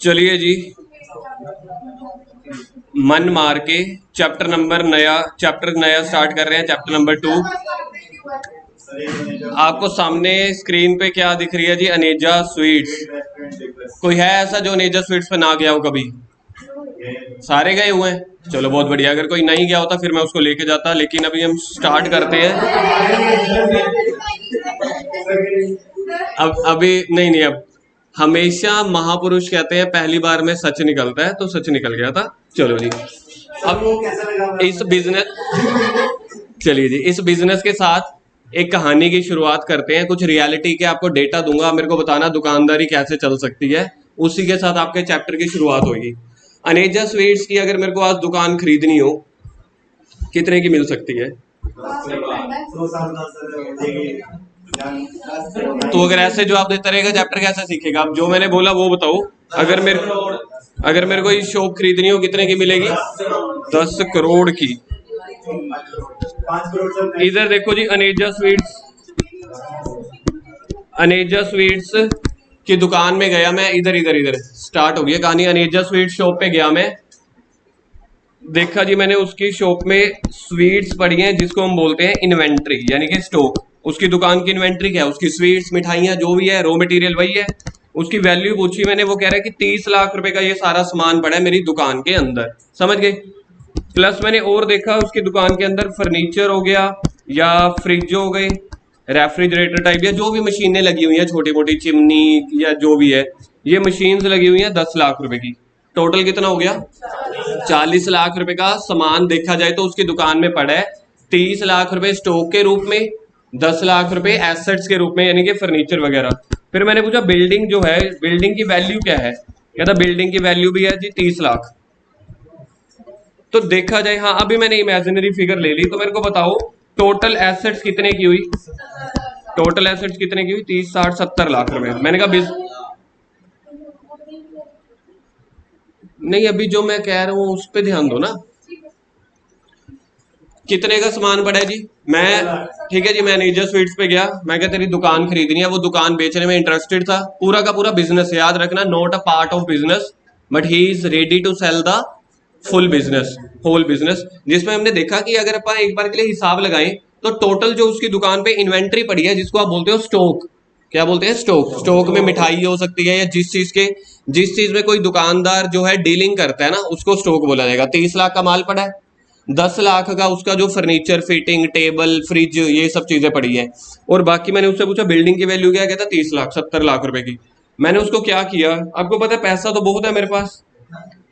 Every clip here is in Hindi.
चलिए जी, मन मार के चैप्टर नया स्टार्ट कर रहे हैं, चैप्टर नंबर 2। आपको सामने स्क्रीन पे क्या दिख रही है जी? अनेजा स्वीट्स। कोई है ऐसा जो अनेजा स्वीट्स पे ना गया हो कभी? सारे गए हुए हैं, चलो बहुत बढ़िया। अगर कोई नहीं गया होता फिर मैं उसको लेके जाता, लेकिन अभी हम स्टार्ट करते हैं। अब अभी नहीं, अब हमेशा महापुरुष कहते हैं पहली बार में सच निकलता है, तो सच निकल गया था। चलो जी, अब इस बिजनेस चलिए जी, इस बिजनेस के साथ एक कहानी की शुरुआत करते हैं। कुछ रियलिटी के आपको डेटा दूंगा, मेरे को बताना दुकानदारी कैसे चल सकती है। उसी के साथ आपके चैप्टर की शुरुआत होगी। अनेजा स्वीट्स की अगर मेरे को आज दुकान खरीदनी हो, कितने की मिल सकती है? तो अगर ऐसे जवाब देता रहेगा चैप्टर कैसे सीखेगा? आप जो मैंने बोला वो बताओ। अगर मेरे को ये शॉप खरीदनी हो, कितने की मिलेगी? 10 करोड़ की। इधर देखो जी, अनेजा स्वीट्स की दुकान में गया मैं। इधर स्टार्ट हो गई कहानी। अनेजा स्वीट्स शॉप पे गया मैं, देखा जी मैंने उसकी शॉप में स्वीट्स पड़ी हैं, जिसको हम बोलते हैं इन्वेंट्री, यानी कि स्टॉक। उसकी दुकान की इन्वेंट्री क्या है? उसकी स्वीट्स, मिठाइयाँ, जो भी है, रॉ मटेरियल वही है। उसकी वैल्यू पूछी मैंने, वो कह रहा है कि 30 लाख रुपए का ये सारा सामान पड़ा है मेरी दुकान के अंदर। समझ गए? प्लस मैंने और देखा उसकी दुकान के अंदर फर्नीचर हो गया, या फ्रिज हो गए, रेफ्रिजरेटर टाइप, या जो भी मशीनें लगी हुई हैं, छोटी मोटी चिमनी या जो भी है, ये मशीन्स लगी हुई हैं 10 लाख रुपए की। टोटल कितना हो गया? 40 लाख रुपए का सामान देखा जाए तो उसकी दुकान में पड़ा है। 30 लाख रुपए स्टॉक के रूप में, 10 लाख रुपए एसेट्स के रूप में, यानी कि फर्नीचर वगैरह। फिर मैंने पूछा बिल्डिंग जो है, बिल्डिंग की वैल्यू क्या है? कहता बिल्डिंग की वैल्यू भी है जी 30 लाख। तो देखा जाए, हाँ अभी मैंने इमेजिनरी फिगर ले ली, तो मेरे को बताओ टोटल एसेट्स कितने की हुई? टोटल एसेट्स कितने की हुई? 30, 60, 70 लाख रुपए। मैंने कहा नहीं, अभी जो मैं कह रहा हूँ उस पर ध्यान दो ना। कितने का सामान पड़ा है जी? ठीक है जी, मैं अनेजा स्वीट्स पे गया, मैं क्या तेरी दुकान खरीदनी है। वो दुकान बेचने में इंटरेस्टेड था, पूरा का पूरा बिजनेस, याद रखना, not a part of business, but he is ready to sell the full business, whole business. जिसमें हमने देखा कि अगर अपन एक बार के लिए हिसाब लगाएं तो टोटल जो उसकी दुकान पे इन्वेंट्री पड़ी है, जिसको आप बोलते हो स्टॉक, क्या बोलते हैं? स्टॉक। स्टॉक में मिठाई हो सकती है, या जिस चीज में कोई दुकानदार जो है डीलिंग करता है ना, उसको स्टॉक बोला जाएगा। 30 लाख का माल पड़ा है, 10 लाख का उसका जो फर्नीचर, फिटिंग, टेबल, फ्रिज, ये सब चीजें पड़ी है। और बाकी मैंने उससे पूछा बिल्डिंग की वैल्यू क्या? कहता 30 लाख, 70 लाख रुपए की। मैंने उसको क्या किया, आपको पता है पैसा तो बहुत है मेरे पास,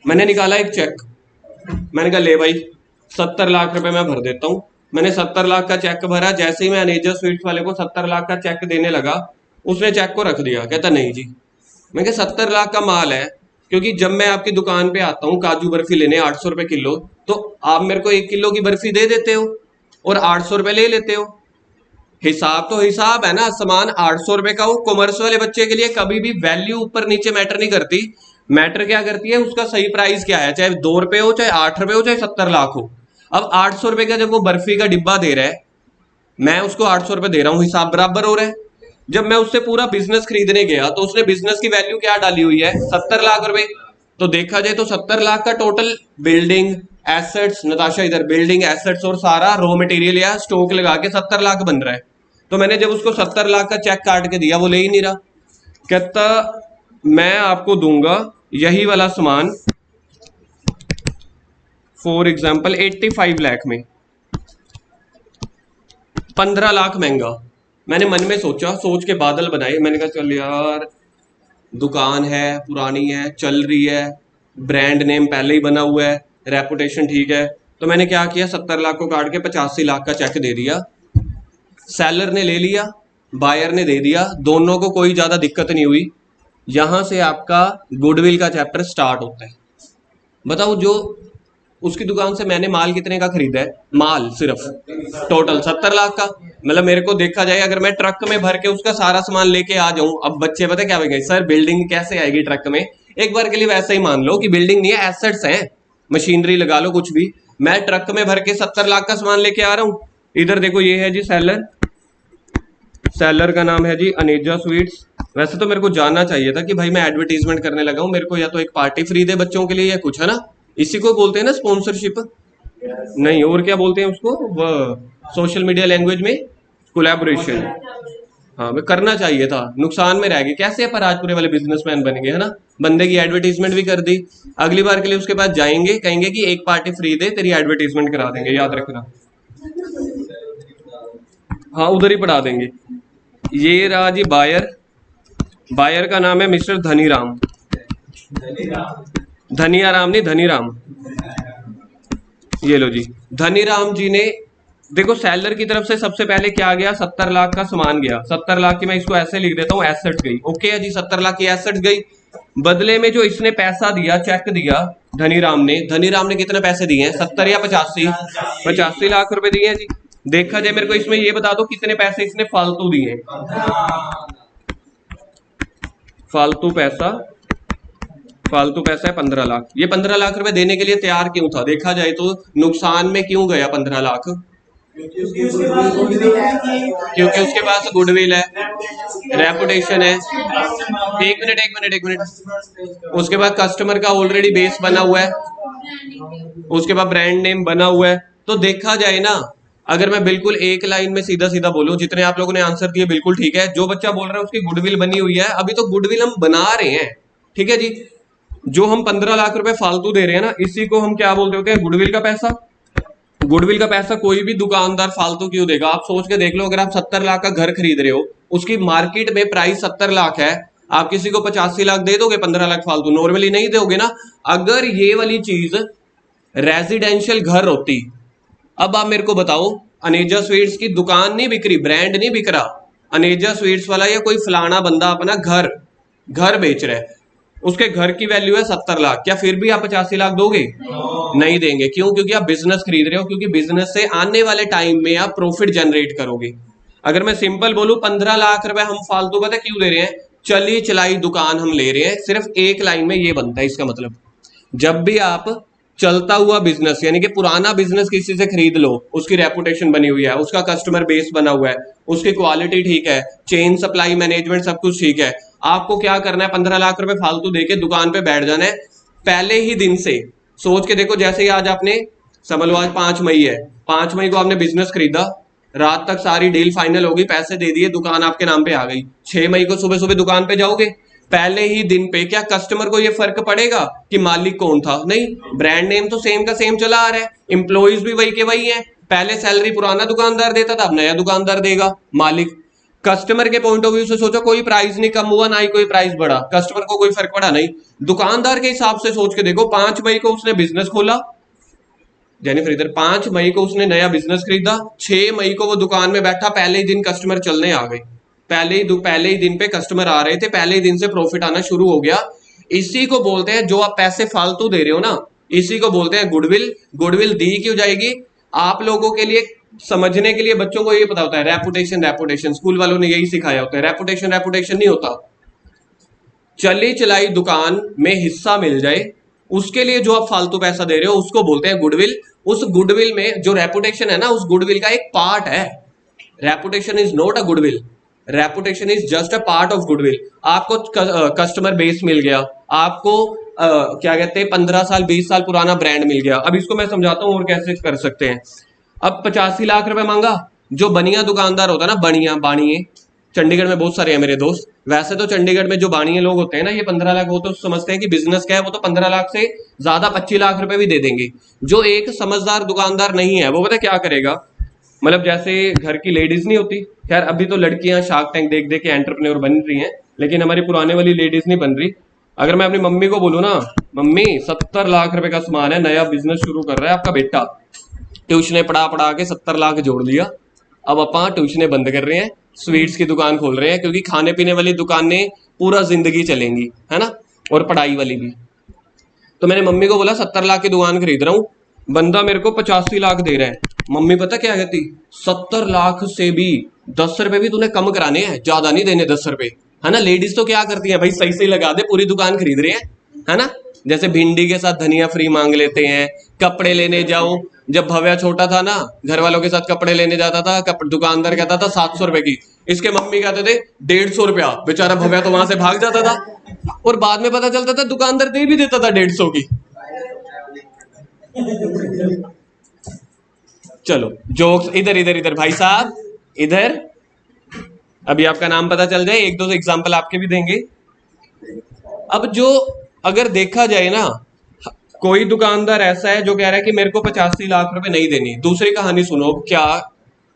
मैंने निकाला एक चेक। मैंने कहा ले भाई 70 लाख रुपए मैं भर देता हूँ। मैंने 70 लाख का चेक भरा। जैसे ही मैं अनेजा स्वीट्स वाले को 70 लाख का चेक देने लगा, उसने चेक को रख दिया। कहता नहीं जी। मैं कहा 70 लाख का माल है, क्योंकि जब मैं आपकी दुकान पे आता हूँ काजू बर्फी लेने 800 रुपए किलो, तो आप मेरे को 1 किलो की बर्फी दे देते हो और 800 रुपए ले लेते हो। हिसाब तो हिसाब है ना। सामान 800 रुपए का हो, कॉमर्स वाले बच्चे के लिए कभी भी वैल्यू ऊपर नीचे मैटर नहीं करती। मैटर क्या करती है? उसका सही प्राइस क्या है, चाहे 2 रुपए हो, चाहे 8 रुपए हो, चाहे 70 लाख हो। अब 800 रुपए का जब वो बर्फी का डिब्बा दे रहा है, मैं उसको 800 रुपए दे रहा हूँ, हिसाब बराबर हो रहा है। जब मैं उससे पूरा बिजनेस खरीदने गया तो उसने बिजनेस की वैल्यू क्या डाली हुई है? 70 लाख रुपए। तो देखा जाए तो 70 लाख का टोटल बिल्डिंग एसेट्स, नताशा इधर, बिल्डिंग एसेट्स और सारा रॉ मटेरियल या स्टॉक लगा के 70 लाख बन रहा है। तो मैंने जब उसको 70 लाख का चेक काट के दिया, वो ले ही नहीं रहा। कहता मैं आपको दूंगा यही वाला सामान फॉर एग्जाम्पल 85 लाख में, 15 लाख महंगा। मैंने मन में सोचा, सोच के बादल बनाए। मैंने कहा चल यार, दुकान है, पुरानी है, चल रही है, ब्रांड नेम पहले ही बना हुआ है, रेपुटेशन ठीक है। तो मैंने क्या किया, 70 लाख को काट के 85 लाख का चेक दे दिया। सेलर ने ले लिया, बायर ने दे दिया, दोनों को कोई ज्यादा दिक्कत नहीं हुई। यहां से आपका गुडविल का चैप्टर स्टार्ट होता है। बताओ, जो उसकी दुकान से मैंने माल कितने का खरीदा है? माल सिर्फ टोटल 70 लाख का। मतलब मेरे को देखा जाए, अगर मैं ट्रक में भर के उसका सारा सामान लेके आ जाऊं, अब बच्चे पता क्या कहेंगे, सर बिल्डिंग कैसे आएगी ट्रक में? एक बार के लिए वैसे ही मान लो कि बिल्डिंग नहीं है, एसेट्स हैं, मशीनरी लगा लो, कुछ भी। मैं ट्रक में भर के 70 लाख का सामान लेके आ रहा हूं। इधर देखो, ये है जी सेलर, सेलर का नाम है जी अनेजा स्वीट्स। वैसे तो मेरे को जानना चाहिए था कि भाई मैं एडवर्टीजमेंट करने लगा हूँ, मेरे को या तो एक पार्टी फ्री दे बच्चों के लिए या कुछ, है ना। इसी को बोलते हैं ना स्पॉन्सरशिप। नहीं, और क्या बोलते हैं उसको, वो सोशल मीडिया लैंग्वेज में कोलैबोरेशन। हाँ, मैं करना चाहिए था, नुकसान में रह गए कैसे पर आज पूरे वाले बिजनेसमैन बन गए, है ना। बंदे की एडवर्टीजमेंट भी कर दी, अगली बार के लिए उसके पास जाएंगे, कहेंगे कि एक पार्टी फ्री दे, तेरी एडवर्टीजमेंट करा देंगे, याद रखना। हाँ, उधर ही पढ़ा देंगे। ये रहा जी बायर। बायर का नाम है मिस्टर धनीराम। धनिया राम नहीं, धनीराम। ये लो जी, धनीराम जी ने, देखो सेलर की तरफ से सबसे पहले क्या गया, 70 लाख का सामान गया। 70 लाख की मैं इसको ऐसे लिख देता हूँ, एसेट गई। ओके है जी, 70 लाख की एसेट गई। बदले में जो इसने पैसा दिया, चेक दिया धनीराम ने कितने पैसे दिए हैं, 70 या 85? 85 लाख रुपए दिए हैं जी। देखा जाए, मेरे को इसमें ये बता दो कितने पैसे इसने फालतू दिए। फालतू पैसा है 15 लाख। ये 15 लाख रुपए देने के लिए तैयार क्यों था, देखा जाए तो नुकसान में क्यों गया 15 लाख? क्योंकि उसके पास गुडविल है, रेपुटेशन है। एक मिनट। उसके बाद कस्टमर का ऑलरेडी बेस बना हुआ है, उसके बाद ब्रांड नेम बना हुआ है। तो देखा जाए ना, अगर मैं बिल्कुल एक लाइन में सीधा सीधा बोलूं, जितने आप लोगों ने आंसर दिए बिल्कुल ठीक है। जो बच्चा बोल रहा है उसकी गुडविल बनी हुई है, अभी तो गुडविल हम बना रहे हैं, ठीक है जी। जो हम 15 लाख रुपए फालतू दे रहे हैं ना, इसी को हम क्या बोलते होते हैं, गुडविल का पैसा। गुडविल का पैसा कोई भी दुकानदार फालतू क्यों देगा? आप सोच के देख लो, अगर आप 70 लाख का घर खरीद रहे हो, उसकी मार्केट में प्राइस 70 लाख है, आप किसी को 85 लाख दे दोगे 15 लाख फालतू? नॉर्मली नहीं दोगे ना। अगर ये वाली चीज रेजिडेंशियल घर होती, अब आप मेरे को बताओ, अनेजा स्वीट्स की दुकान नहीं बिक रही, ब्रांड नहीं बिक रहा, अनेजा स्वीट्स वाला या कोई फलाना बंदा अपना घर बेच रहा है, उसके घर की वैल्यू है 70 लाख, क्या फिर भी आप 85 लाख दोगे? नहीं देंगे। क्यों? क्योंकि आप बिजनेस खरीद रहे हो, क्योंकि बिजनेस से आने वाले टाइम में आप प्रॉफिट जनरेट करोगे। अगर मैं सिंपल बोलूं, 15 लाख रुपए हम फालतू पता क्यों दे रहे हैं? चली चलाई दुकान हम ले रहे हैं, सिर्फ एक लाइन में ये बनता है इसका मतलब। जब भी आप चलता हुआ बिजनेस, यानी कि पुराना बिजनेस किसी से खरीद लो, उसकी रेपुटेशन बनी हुई है, उसका कस्टमर बेस बना हुआ है, उसकी क्वालिटी ठीक है, चेन सप्लाई मैनेजमेंट सब कुछ ठीक है, आपको क्या करना है, 15 लाख रुपए फालतू देके दुकान पे बैठ जाना है। पहले ही दिन से सोच के देखो, जैसे ही आज आपने समझ लो आज 5 मई है, 5 मई को आपने बिजनेस खरीदा, रात तक सारी डील फाइनल होगी, पैसे दे दिए, दुकान आपके नाम पे आ गई। 6 मई को सुबह सुबह दुकान पे जाओगे, पहले ही दिन पे क्या कस्टमर को ये फर्क पड़ेगा कि मालिक कौन था? नहीं, ब्रांड नेम तो सेम का सेम चला आ रहा है, एम्प्लॉइज भी वही के वही है। पहले सैलरी पुराना दुकानदार देता था, अब नया दुकानदार देगा मालिक। कस्टमर के पॉइंट ऑफ व्यू से सोचो, कोई प्राइस नहीं कम हुआ, ना ही कोई प्राइस बढ़ा, कस्टमर को कोई फर्क पड़ा नहीं। दुकानदार के हिसाब से सोच के देखो, 5 मई को उसने बिजनेस खोला, जेनिफर इधर, 5 मई को उसने नया बिजनेस खरीदा, 6 मई को वो दुकान में बैठा, पहले ही दिन कस्टमर चलने आ गए, पहले ही दिन पे कस्टमर आ रहे थे, पहले ही दिन से प्रॉफिट आना शुरू हो गया। इसी को बोलते हैं, जो आप पैसे फालतू दे रहे हो ना, इसी को बोलते हैं गुडविल। गुडविल दी क्यों जाएगी? आप लोगों के लिए समझने के लिए, बच्चों को ये पता होता है रेपुटेशन, स्कूल वालों ने यही सिखाया होता है, रेपुटेशन नहीं होता। चली चलाई दुकान में हिस्सा मिल जाए, उसके लिए जो आप फालतू पैसा दे रहे हो उसको बोलते हैं गुडविल। उस गुडविल में जो रेपुटेशन है ना, उस गुडविल का एक पार्ट है। Reputation is not a goodwill, reputation is just a part of goodwill. आपको कस्टमर बेस मिल गया, आपको क्या कहते हैं 15 साल 20 साल पुराना ब्रांड मिल गया। अब इसको मैं समझाता हूँ और कैसे कर सकते हैं। अब 85 लाख रुपए मांगा, जो बनिया दुकानदार होता है ना, बाणिये, चंडीगढ़ में बहुत सारे हैं मेरे दोस्त। वैसे तो चंडीगढ़ में जो बाणिये लोग होते हैं ना, ये 15 लाख, वो तो समझते हैं कि बिजनेस क्या है, वो तो 15 लाख से ज्यादा 25 लाख रुपए भी दे देंगे। जो एक समझदार दुकानदार नहीं है, वो पता क्या करेगा, मतलब जैसे घर की लेडीज नहीं होती, खैर अभी तो लड़कियां शार्क टैंक देख देख के एंटरप्रेन्योर बन रही हैं, लेकिन हमारी पुराने वाली लेडीज नहीं बन रही। अगर मैं अपनी मम्मी को बोलूँ ना, मम्मी 70 लाख रुपए का सामान है, नया बिजनेस शुरू कर रहा है आपका बेटा, ट्यूशने पढ़ा के 70 लाख जोड़ लिया, अब अपा ट्यूशने बंद कर रहे हैं, स्वीट्स की दुकान खोल रहे हैं, क्योंकि खाने पीने वाली दुकानें पूरा जिंदगी चलेंगी, है ना, और पढ़ाई वाली भी। तो मैंने मम्मी को बोला 70 लाख की दुकान खरीद रहा हूँ, बंदा मेरे को 85 लाख दे रहा है। मम्मी पता क्या कहती, 70 लाख से भी 10 रुपए भी तूने कम कराने हैं, ज्यादा नहीं देने 10 रुपए, है ना। लेडीज तो क्या करती है भाई, सही सही लगा दे, पूरी दुकान खरीद रहे हैं, है ना। जैसे भिंडी के साथ धनिया फ्री मांग लेते हैं, कपड़े लेने जाओ जब भव्या छोटा था ना, घर वालों के साथ कपड़े लेने जाता था, दुकानदार कहता था 700 रुपए की, इसके मम्मी कहते थे 150 रुपया, बेचारा भव्या तो वहां से भाग जाता था और बाद में पता चलता था दुकानदार दे भी देता था 150 की। चलो जोक्स इधर इधर इधर, भाई साहब इधर, अभी आपका नाम पता चल जाए, एक दो एग्जांपल आपके भी देंगे। अब जो अगर देखा जाए ना, कोई दुकानदार ऐसा है जो कह रहा है कि मेरे को 85 लाख रुपए नहीं देनी। दूसरी कहानी सुनो, क्या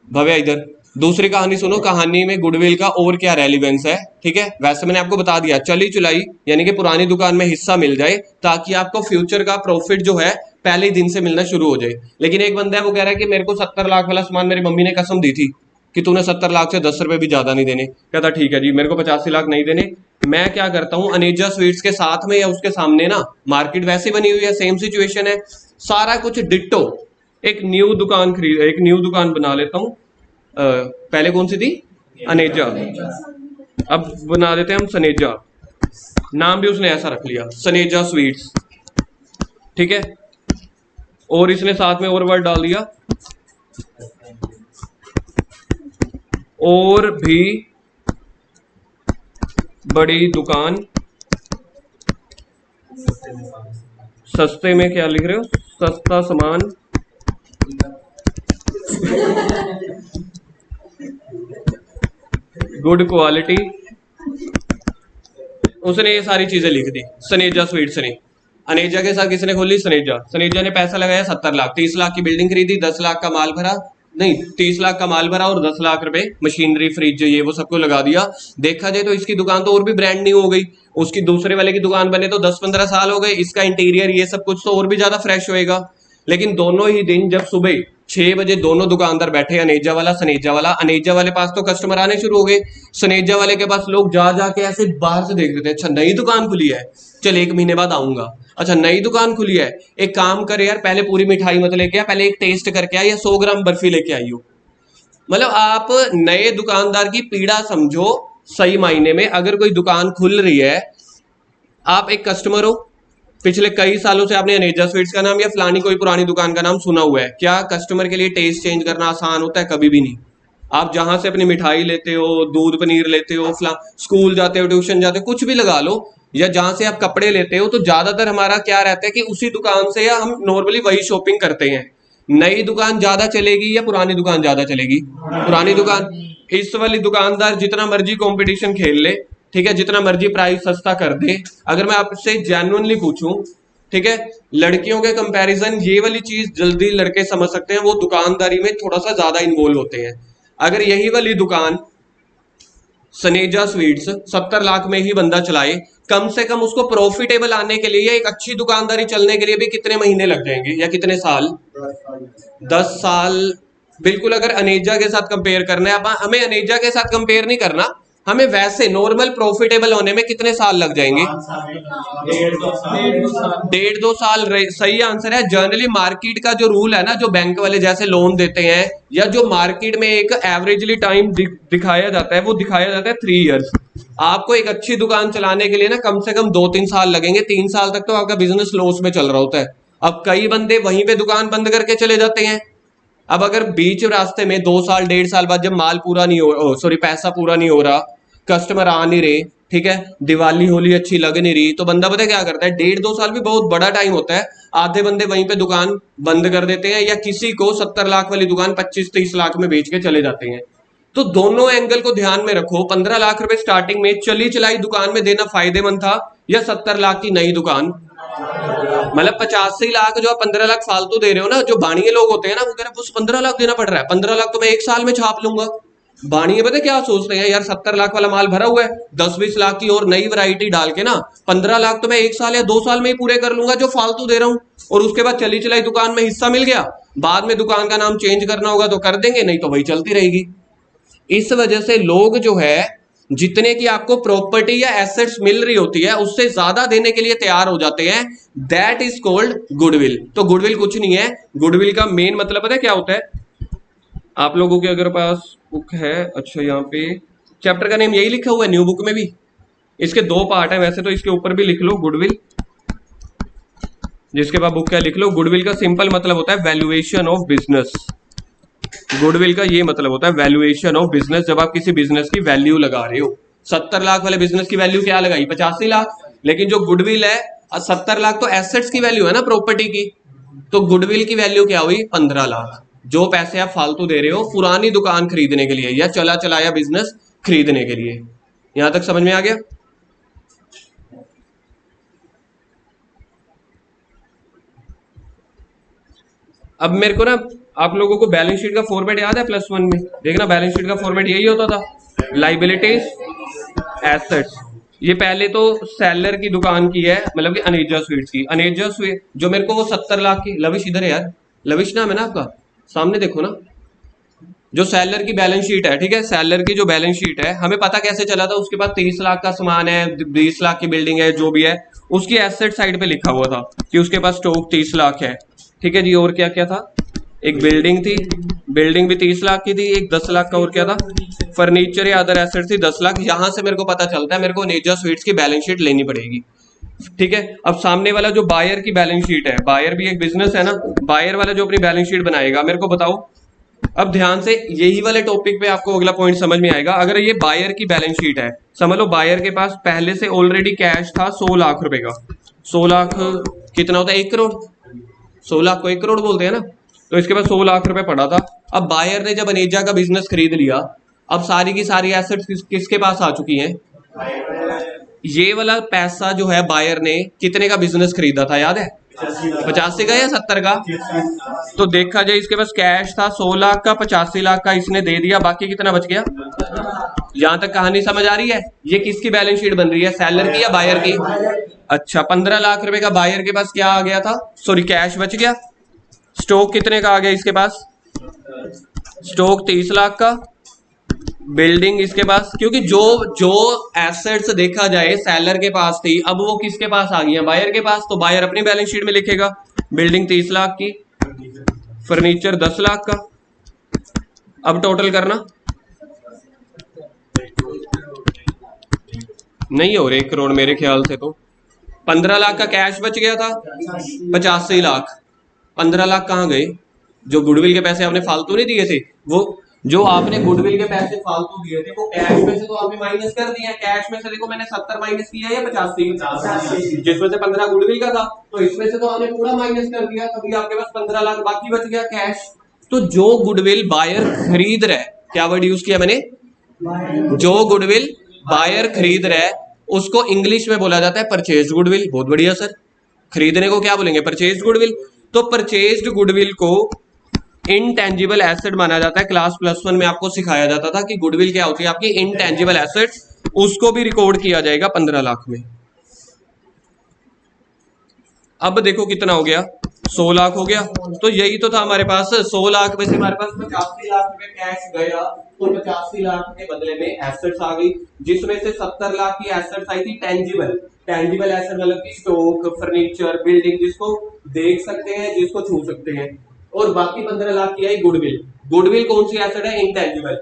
भव्या इधर, दूसरी कहानी सुनो, कहानी में गुडविल का और क्या रेलिवेंस है, ठीक है। वैसे मैंने आपको बता दिया, चली चुलाई यानी कि पुरानी दुकान में हिस्सा मिल जाए ताकि आपको फ्यूचर का प्रॉफिट जो है पहले ही दिन से मिलना शुरू हो जाए। लेकिन एक बंदा है वो कह रहा है कि मेरे को 70 लाख वाला सामान मेरी मम्मी ने कसम दी थी कि तूने 70 लाख से 10 रुपए भी ज्यादा नहीं देने। कहता ठीक है जी, मेरे को 85 लाख नहीं देने। मैं क्या करता हूँ, अनेजा स्वीट्स के साथ में या उसके सामने ना मार्केट वैसी बनी हुई है, सेम सिचुएशन है, सारा कुछ डिट्टो, एक न्यू दुकान बना लेता हूँ। पहले कौन सी थी, अनेजा, अब बना देते हैं हम सनेजा, नाम भी उसने ऐसा रख लिया, सनेजा स्वीट्स, ठीक है। और इसने साथ में और वर्ड डाल दिया, और भी बड़ी दुकान, सस्ते में क्या लिख रहे हो, सस्ता सामान, गुड क्वालिटी, उसने ये सारी चीजें लिख दी सनेजा स्वीट्स ने। अनेजा के साथ किसने खोली, सनेजा ने पैसा लगाया 70 लाख, 30 लाख की बिल्डिंग खरीदी, 10 लाख का माल भरा, नहीं 30 लाख का माल भरा और 10 लाख रुपए मशीनरी, फ्रिज, ये वो सबको लगा दिया। देखा जाए तो इसकी दुकान तो और भी ब्रांड न्यू हो गई, उसकी दूसरे वाले की दुकान बने तो 10-15 साल हो गए, इसका इंटीरियर ये सब कुछ तो और भी ज्यादा फ्रेश होएगा। लेकिन दोनों ही दिन जब सुबह 6 बजे दोनों दुकानदार बैठे, अनेजा वाला सनेजा वाला, अनेजा वाले पास तो कस्टमर आने शुरू हो गए, सनेजा वाले के पास लोग जा जाके ऐसे बाहर से देख रहे थे, अच्छा नई दुकान खुली है, चल 1 महीने बाद आऊंगा, अच्छा नई दुकान खुली है, एक काम कर यार, पहले पूरी मिठाई मत लेके आ, पहले एक टेस्ट करके आ, या 100 ग्राम बर्फी लेके आई हो। मतलब आप नए दुकानदार की पीड़ा समझो। सही मायने में अगर कोई दुकान खुल रही है, आप एक कस्टमर हो, पिछले कई सालों से आपने अनेजा स्वीट्स का नाम या फलानी कोई पुरानी दुकान का नाम सुना हुआ है, क्या कस्टमर के लिए टेस्ट चेंज करना आसान होता है, कभी भी नहीं। आप जहां से अपनी मिठाई लेते हो, दूध पनीर लेते हो, स्कूल जाते हो, ट्यूशन जाते हो, कुछ भी लगा लो, या जहां से आप कपड़े लेते हो, तो ज्यादातर हमारा क्या रहता है कि उसी दुकान से या हम नॉर्मली वही शॉपिंग करते हैं। नई दुकान ज्यादा चलेगी या पुरानी दुकान ज्यादा चलेगी, पुरानी दुकान। इस वाली दुकानदार जितना मर्जी कंपटीशन खेल ले, ठीक है, जितना मर्जी प्राइस सस्ता कर दे, अगर मैं आपसे जेन्युइनली पूछूं, ठीक है, लड़कियों के कंपैरिजन ये वाली चीज जल्दी लड़के समझ सकते हैं, वो दुकानदारी में थोड़ा सा ज्यादा इन्वॉल्व होते हैं। अगर यही वाली दुकान सनेजा स्वीट्स 70 लाख में ही बंदा चलाए, कम से कम उसको प्रॉफिटेबल आने के लिए या एक अच्छी दुकानदारी चलने के लिए भी कितने महीने लग जाएंगे या कितने साल, 10 साल। बिल्कुल, अगर अनेजा के साथ कंपेयर करना है, हमें अनेजा के साथ कंपेयर नहीं करना, हमें वैसे नॉर्मल प्रॉफिटेबल होने में कितने साल लग जाएंगे, 1.5-2 साल। सही आंसर है। जनरली मार्केट का जो रूल है ना, जो बैंक वाले जैसे लोन देते हैं या जो मार्केट में एक एवरेजली टाइम दिखाया जाता है, वो दिखाया जाता है 3 इयर्स। आपको एक अच्छी दुकान चलाने के लिए ना कम से कम 2-3 साल लगेंगे, 3 साल तक तो आपका बिजनेस लॉस में चल रहा होता है। अब कई बंदे वहीं पे दुकान बंद करके चले जाते हैं। अब अगर बीच रास्ते में 2 साल 1.5 साल बाद जब माल पूरा नहीं हो, सॉरी पैसा पूरा नहीं हो रहा, कस्टमर आ नहीं रहे, ठीक है, दिवाली होली अच्छी लग नहीं रही, तो बंदा पता क्या करता है, 1.5-2 साल भी बहुत बड़ा टाइम होता है, आधे बंदे वहीं पे दुकान बंद कर देते हैं या किसी को 70 लाख वाली दुकान 25-30 लाख में बेच के चले जाते हैं। तो दोनों एंगल को ध्यान में रखो। 15 लाख रुपए स्टार्टिंग में चली चलाई दुकान में देना फायदेमंद था या 70 लाख की नई दुकान, मतलब 85 लाख जो आप 15 लाख फालतू दे रहे हो ना, जो बाणिये लोग होते हैं ना, वो कह रहे हैं 15 लाख देना पड़ रहा है, 15 लाख तो मैं 1 साल में छाप लूंगा। बाणिये पता क्या सोचते हैं, यार 70 लाख वाला माल भरा हुआ है, 10-20 लाख की और नई वैरायटी डाल के ना 15 लाख तो मैं 1 साल या 2 साल में ही पूरे कर लूंगा, जो फालतू दे रहा हूं। और उसके बाद चली चलाई दुकान में हिस्सा मिल गया, बाद में दुकान का नाम चेंज करना होगा तो कर देंगे, नहीं तो वही चलती रहेगी। इस वजह से लोग जो है, जितने की आपको प्रॉपर्टी या एसेट्स मिल रही होती है, उससे ज्यादा देने के लिए तैयार हो जाते हैं। That is called goodwill. तो गुडविल कुछ नहीं है, गुडविल का मेन मतलब पता है क्या होता है, आप लोगों के अगर पास बुक है, अच्छा यहाँ पे चैप्टर का नेम यही लिखा हुआ है, न्यू बुक में भी। इसके 2 पार्ट है वैसे तो, इसके ऊपर भी लिख लो गुडविल। जिसके पास बुक है लिख लो। गुडविल का सिंपल मतलब होता है वैल्यूएशन ऑफ बिजनेस। गुडविल का ये मतलब होता है वैल्यूएशन ऑफ बिजनेस, जब आप किसी बिजनेस की वैल्यू लगा रहे हो। 70 लाख वाले बिजनेस की वैल्यू क्या लगाई, 85 लाख। लेकिन जो गुडविल है 70 लाख तो एसेट्स की वैल्यू है ना, प्रॉपर्टी की। तो गुडविल की वैल्यू क्या हुई, 15 लाख। जो पैसे आप फालतू दे रहे हो पुरानी दुकान खरीदने के लिए या चला चलाया बिजनेस खरीदने के लिए। यहां तक समझ में आ गया। अब मेरे को ना आप लोगों को बैलेंस शीट का फॉर्मेट याद है +1 में, देखना बैलेंस शीट का फॉर्मेट यही होता था, लाइबिलिटीज एसेट्स। ये पहले तो सेलर की दुकान की है, मतलब कि अनेजा स्वीट्स की। अनेजा स्वीट जो मेरे को वो 70 लाख की, लविश इधर है यार, लविश नाम है ना आपका, सामने देखो ना। जो सेलर की बैलेंस शीट है, ठीक है, सेलर की जो बैलेंस शीट है, हमें पता कैसे चला था उसके पास 30 लाख का सामान है, 20 लाख की बिल्डिंग है, जो भी है उसकी एसेट साइड पे लिखा हुआ था कि उसके पास स्टॉक 30 लाख है। ठीक है जी, और क्या क्या था, एक बिल्डिंग थी, बिल्डिंग भी 30 लाख की थी, एक 10 लाख का, और क्या था, फर्नीचर या अदर एसेट थी 10 लाख। यहां से मेरे को पता चलता है मेरे को नेजा स्वीट्स की बैलेंस शीट लेनी पड़ेगी। ठीक है, अब सामने वाला जो बायर की बैलेंस शीट है, बायर भी एक बिजनेस है ना, बायर वाला जो अपनी बैलेंस शीट बनाएगा, मेरे को बताओ। अब ध्यान से यही वाले टॉपिक पे आपको अगला पॉइंट समझ में आएगा। अगर ये बायर की बैलेंस शीट है, समझ लो बायर के पास पहले से ऑलरेडी कैश था 100 लाख रुपए का। 100 लाख कितना होता है, 1 करोड़। 100 लाख को 1 करोड़ बोलते हैं ना। तो इसके पास 100 लाख रुपए पड़ा था। अब बायर ने जब अनेजा का बिजनेस खरीद लिया, अब सारी की सारी एसेट्स किसके पास आ चुकी हैं। ये वाला पैसा जो है बायर ने कितने का बिजनेस खरीदा था याद है, 85 का या 70 का। तो देखा जाए इसके पास कैश था 100 लाख का, 85 लाख का इसने दे दिया, बाकी कितना बच गया। यहां तक कहानी समझ आ रही है। ये किसकी बैलेंस शीट बन रही है, सेलर की या बायर की। अच्छा, 15 लाख रुपए का बायर के पास क्या आ गया था, सॉरी कैश बच गया। स्टॉक कितने का आ गया इसके पास, स्टॉक 30 लाख का, बिल्डिंग इसके पास, क्योंकि जो जो एसेट्स देखा जाए सेलर के पास थी, अब वो किसके पास आ गई है, बायर के पास। तो बायर अपनी बैलेंस शीट में लिखेगा बिल्डिंग 30 लाख की, फर्नीचर 10 लाख का। अब टोटल करना, नहीं हो रहे 1 करोड़ मेरे ख्याल से। तो 15 लाख का कैश बच गया था, 85 लाख, 15 लाख कहाँ गए। जो गुडविल के पैसे आपने फालतू नहीं दिए थे, वो जो आपने गुडविल के पैसे फालतू दिए थे वो कैश में से तो आपने माइनस कर दिया। कैश में से देखो मैंने 70 माइनस किया या 85, जिसमें से 15 गुडविल का था, तो इसमें से तो आपने पूरा माइनस कर दिया, तभी आपके पास 15 लाख बाकी बच गया कैश। तो जो गुडविल बायर खरीद रहा है, क्या वर्ड यूज किया मैंने, जो गुडविल बायर खरीद रहा है उसको इंग्लिश में बोला जाता है परचेज गुडविल। बहुत बढ़िया सर, खरीदने को क्या बोलेंगे, परचेज गुडविल। तो परचेज्ड गुडविल को इनटेंजिबल एसेट माना जाता है। क्लास +1 में आपको सिखाया जाता था कि गुडविल क्या होती है, आपकी इनटेंजिबल एसेट, उसको भी रिकॉर्ड किया जाएगा 15 लाख में। अब देखो कितना हो गया, 100 लाख हो गया। तो यही तो था हमारे पास, 100 लाख में से हमारे पास 85 लाख रुपए कैश गया, तो 85 लाख के बदले में एसेट्स आ गई, जिसमें से 70 लाख की एसेट्स आई थी टेंजिबल। टेंजिबल एसेट मतलब की स्टॉक, फर्नीचर, बिल्डिंग, जिसको देख सकते हैं, जिसको छू सकते हैं। और बाकी 15 लाख की आई गुडविल। गुडविल कौन सी एसेट है, इंटेंजिबल।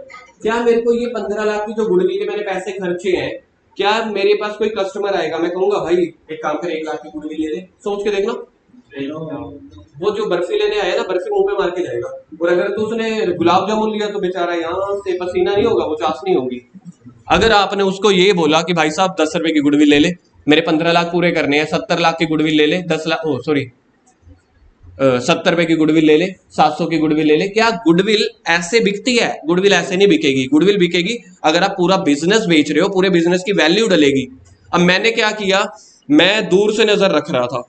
क्या मेरे को ये 15 लाख की जो गुडविल के मैंने पैसे खर्चे हैं, क्या मेरे पास कोई कस्टमर आएगा, मैं कहूंगा भाई एक काम कर 1 लाख की गुडविल ले ले, सोच के देखना। वो जो बर्फी लेने आया ना, बर्फी मुंह पे मार के जाएगा। और अगर तू उसने गुलाब जामुन लिया तो बेचारा यहाँ से पसीना नहीं होगा, वो चाशनी होगी। अगर आपने उसको ये बोला कि भाई साहब 10 रुपए की गुडविल ले ले, मेरे 15 लाख पूरे करने हैं, 70 लाख की गुडविल ले ले, 10 लाख, ओ सॉरी 70 रुपए की गुडविल ले ले, 700 की गुडविल ले ले। क्या गुडविल ऐसे बिकती है, गुडविल ऐसे नहीं बिकेगी। गुडविल बिकेगी अगर आप पूरा बिजनेस बेच रहे हो, पूरे बिजनेस की वैल्यू डलेगी। अब मैंने क्या किया, मैं दूर से नजर रख रहा था,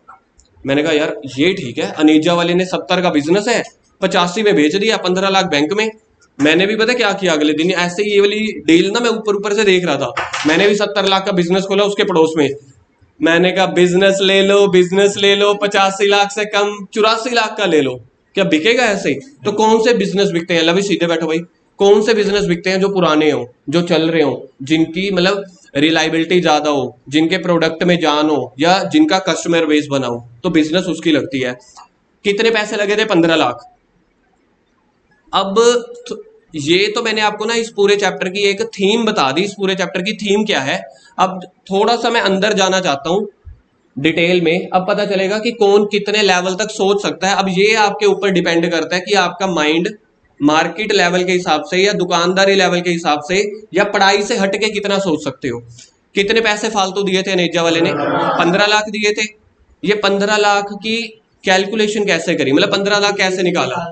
मैंने कहा यार ये ठीक है, अनेजा वाले ने 70 का बिजनेस है, 85 में बेच दिया, 15 लाख बैंक में। मैंने भी पता क्या किया, अगले दिन ऐसे ही ये वाली डील ना मैं ऊपर ऊपर से देख रहा था, मैंने भी 70 लाख का बिजनेस खोला उसके पड़ोस में। मैंने कहा बिजनेस ले लो, बिजनेस ले लो, 85 लाख से कम 84 लाख का ले लो, क्या बिकेगा ऐसे ही। तो कौन से बिजनेस बिकते हैं, लवी सीधे बैठो भाई, कौन से बिजनेस बिकते हैं जो पुराने हो, जो चल रहे हो, जिनकी मतलब रिलायबिलिटी ज्यादा हो, जिनके प्रोडक्ट में जान हो, या जिनका कस्टमर बेस बना हो, तो बिजनेस उसकी लगती है। कितने पैसे लगे थे, 15 लाख। अब ये तो मैंने आपको ना इस पूरे चैप्टर की एक थीम बता दी, इस पूरे चैप्टर की थीम क्या है। अब थोड़ा सा मैं अंदर जाना चाहता हूं, डिटेल में, अब पता चलेगा कि कौन कितने लेवल तक सोच सकता है। अब ये आपके ऊपर डिपेंड करता है कि आपका माइंड मार्केट लेवल के हिसाब से या दुकानदारी लेवल के हिसाब से या पढ़ाई से हट के कितना सोच सकते हो। कितने पैसे फालतू दिए थे नेजा वाले ने? 15 लाख दिए थे। ये 15 लाख की कैलकुलेशन कैसे करी, मतलब 15 लाख कैसे निकाला?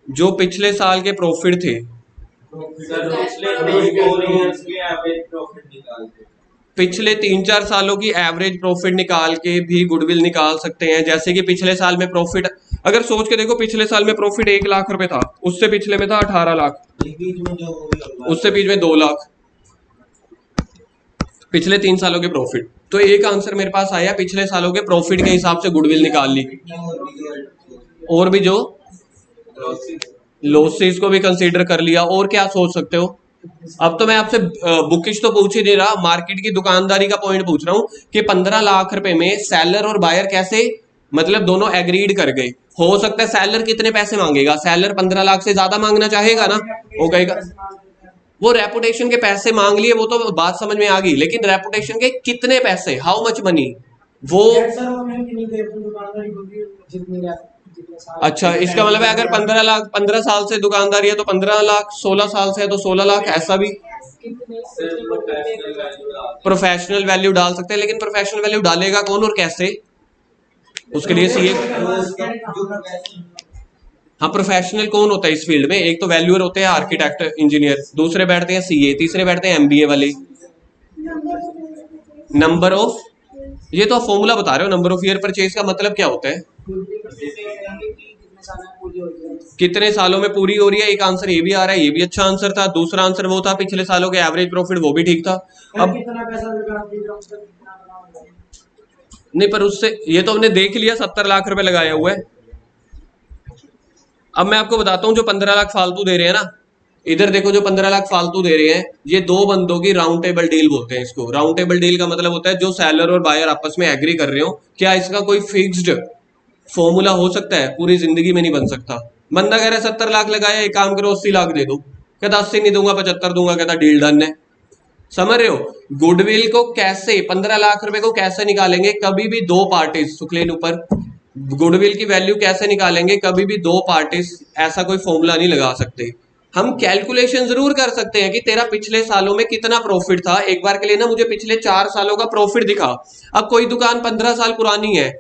जो पिछले साल के प्रॉफिट थे, पिछले 3-4 सालों की एवरेज प्रॉफिट निकाल के भी गुडविल निकाल सकते हैं। जैसे कि पिछले साल में प्रॉफिट अगर सोच के देखो, पिछले साल में प्रॉफिट 1 लाख रुपए था, उससे पिछले में था 18 लाख, उससे बीच में 2 लाख, पिछले 3 सालों के प्रॉफिट। तो एक आंसर मेरे पास आया, पिछले सालों के प्रॉफिट के हिसाब से गुडविल निकाल ली। और भी जो लॉसेस को भी कंसीडर कर लिया। और क्या सोच सकते हो? अब तो मैं आपसे बुकिश तो पूछ ही नहीं रहा, मार्केट की दुकानदारी का पॉइंट पूछ रहा हूं कि 15 लाख रुपए में सेलर और बायर कैसे, मतलब दोनों एग्रीड कर गए। हो सकता है सेलर कितने पैसे मांगेगा, सेलर 15 लाख से ज्यादा मांगना चाहेगा ना, वो कहेगा। वो रेपुटेशन के पैसे मांग लिए, वो तो बात समझ में आ गई, लेकिन रेपुटेशन के कितने पैसे, हाउ मच मनी, वो अच्छा, इसका मतलब है अगर 15 लाख 15 साल से दुकानदारी है तो 15 लाख, 16 साल से है तो 16 लाख, ऐसा भी प्रोफेशनल वैल्यू डाल सकते हैं। लेकिन प्रोफेशनल वैल्यू डालेगा कौन और कैसे? उसके लिए सीए। हाँ, प्रोफेशनल कौन होता है इस फील्ड में? एक तो वैल्यूअर होते हैं, आर्किटेक्ट, इंजीनियर, दूसरे बैठते हैं सीए, तीसरे बैठते हैं एमबीए वाले। नंबर ऑफ, ये तो आप फॉर्मूला बता रहे हो, नंबर ऑफ ईयर परचेज का मतलब क्या होता है? कितने सालों में पूरी हो रही है। एक आंसर ये भी आ रहा है, ये भी अच्छा आंसर था। दूसरा आंसर वो था पिछले सालों के एवरेज प्रॉफिट, वो भी ठीक था। अब नहीं, पर उससे ये तो हमने देख लिया, 70 लाख रुपए लगाया हुआ है। अब मैं आपको बताता हूँ, जो 15 लाख फालतू दे रहे हैं ना, इधर देखो, जो 15 लाख फालतू दे रहे हैं, ये दो बंदों की राउंड टेबल डील बोलते हैं इसको। राउंड टेबल डील का मतलब होता है जो सेलर और बायर आपस में एग्री कर रहे हो। क्या इसका कोई फिक्स्ड फॉर्मूला हो सकता है? पूरी जिंदगी में नहीं बन सकता। बंदा कह रहा है 70 लाख लगाया, एक काम करो 80 लाख दे दो, कहता 80 नहीं दूंगा 75 दूंगा, कहता डील डन है। समझ रहे हो? गुडविल को कैसे, 15 लाख रुपए को कैसे निकालेंगे? कभी भी दो पार्टीज, सुकलेन ऊपर, गुडविल की वैल्यू कैसे निकालेंगे? कभी भी दो पार्टीज ऐसा कोई फॉर्मूला नहीं लगा सकते। हम कैलकुलेशन जरूर कर सकते हैं कि तेरा पिछले सालों में कितना प्रॉफिट था। एक बार के लिए ना मुझे पिछले 4 सालों का प्रॉफिट दिखा। अब कोई दुकान 15 साल पुरानी है,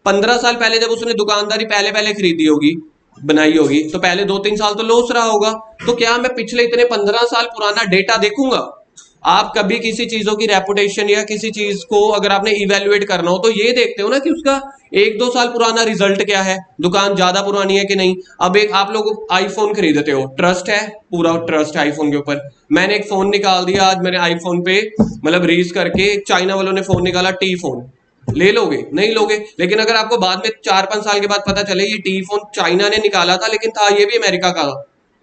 15 साल पहले जब उसने दुकानदारी पहले पहले खरीदी होगी, बनाई होगी, तो पहले 2-3 साल तो लॉस रहा होगा। तो क्या मैं पिछले इतने 15 साल पुराना डेटा देखूंगा? आप कभी किसी चीजों की रेपुटेशन या किसी चीज को अगर आपने इवेल्युएट करना हो तो ये देखते हो ना कि उसका 1-2 साल पुराना रिजल्ट क्या है, दुकान ज्यादा पुरानी है कि नहीं। अब एक आप लोग आईफोन खरीदते हो, ट्रस्ट है, पूरा ट्रस्ट है आईफोन के ऊपर। मैंने एक फोन निकाल दिया आज, मैंने आईफोन पे मतलब रीच करके, चाइना वालों ने फोन निकाला टी फोन, ले लोगे? नहीं लोगे। लेकिन अगर आपको बाद में 4-5 साल के बाद पता चले ये टी फोन चाइना ने निकाला था, लेकिन था ये भी अमेरिका का,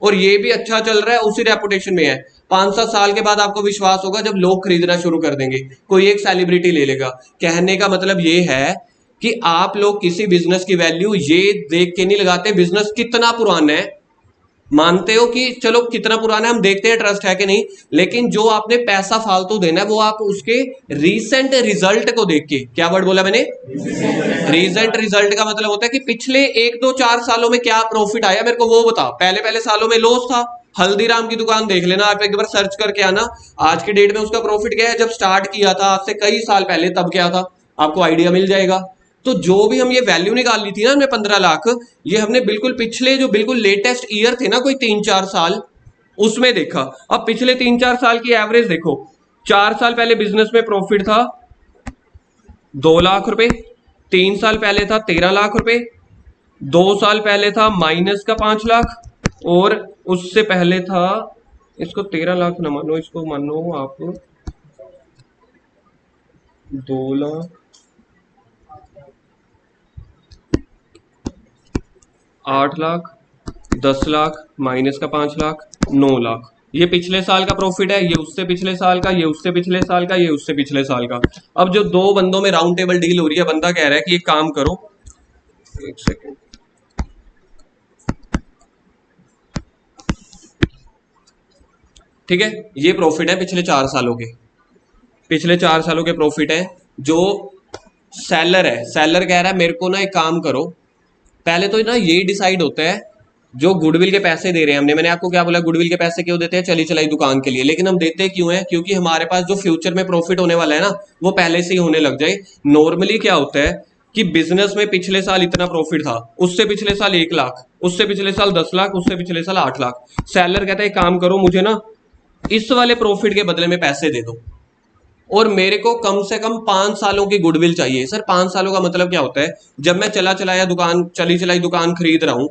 और ये भी अच्छा चल रहा है, उसी रेपुटेशन में है, 5-7 साल के बाद आपको विश्वास होगा जब लोग खरीदना शुरू कर देंगे, कोई एक सेलिब्रिटी ले लेगा। कहने का मतलब ये है कि आप लोग किसी बिजनेस की वैल्यू ये देख के नहीं लगाते बिजनेस कितना पुराना है। मानते हो कि चलो कितना पुराना है हम देखते हैं ट्रस्ट है कि नहीं, लेकिन जो आपने पैसा फालतू देना है वो आप उसके रीसेंट रिजल्ट को देख के, क्या वर्ड बोला मैंने? रीसेंट रिजल्ट का मतलब होता है कि पिछले 1-2-4 सालों में क्या प्रॉफिट आया मेरे को वो बता। पहले पहले सालों में लॉस था। हल्दीराम की दुकान देख लेना, आप एक बार सर्च करके आना, आज की डेट में उसका प्रॉफिट क्या है, जब स्टार्ट किया था आज से कई साल पहले तब क्या था, आपको आइडिया मिल जाएगा। तो जो भी हम ये वैल्यू निकाल ली थी ना हमने 15 लाख, ये हमने बिल्कुल पिछले जो बिल्कुल लेटेस्ट ईयर थे ना, कोई 3-4 साल, उसमें देखा। अब पिछले 3-4 साल की एवरेज देखो, 4 साल पहले बिजनेस में प्रॉफिट था 2 लाख रुपए, 3 साल पहले था 13 लाख रुपए, 2 साल पहले था माइनस का 5 लाख, और उससे पहले था, इसको 13 लाख ना मानो, इसको मानो आप 2 लाख, 8 लाख, 10 लाख, माइनस का 5 लाख, 9 लाख। ये पिछले साल का प्रॉफिट है, ये उससे पिछले साल का, ये उससे पिछले साल का, ये उससे पिछले साल का। अब जो दो बंदों में राउंड टेबल डील हो रही है, बंदा कह रहा है कि एक काम करो, एक सेकेंड, ठीक है, ये प्रॉफिट है पिछले 4 सालों के, पिछले 4 सालों के प्रॉफिट है जो सेलर है, सेलर कह रहा है मेरे को ना एक काम करो, पहले तो ना यही डिसाइड होता है जो गुडविल के पैसे दे रहे हैं हमने, मैंने आपको क्या बोला, गुडविल के पैसे क्यों देते हैं, चली चलाई दुकान के लिए, लेकिन हम देते क्यों हैं, क्योंकि हमारे पास जो फ्यूचर में प्रॉफिट होने वाला है ना वो पहले से ही होने लग जाए। नॉर्मली क्या होता है कि बिजनेस में पिछले साल इतना प्रॉफिट था, उससे पिछले साल 1 लाख, उससे पिछले साल 10 लाख, उससे पिछले साल 8 लाख। सेलर कहता है एक काम करो, मुझे ना इस वाले प्रॉफिट के बदले में पैसे दे दो और मेरे को कम से कम 5 सालों की गुडविल चाहिए। सर 5 सालों का मतलब क्या होता है, जब मैं चली चलाई दुकान खरीद रहा हूं,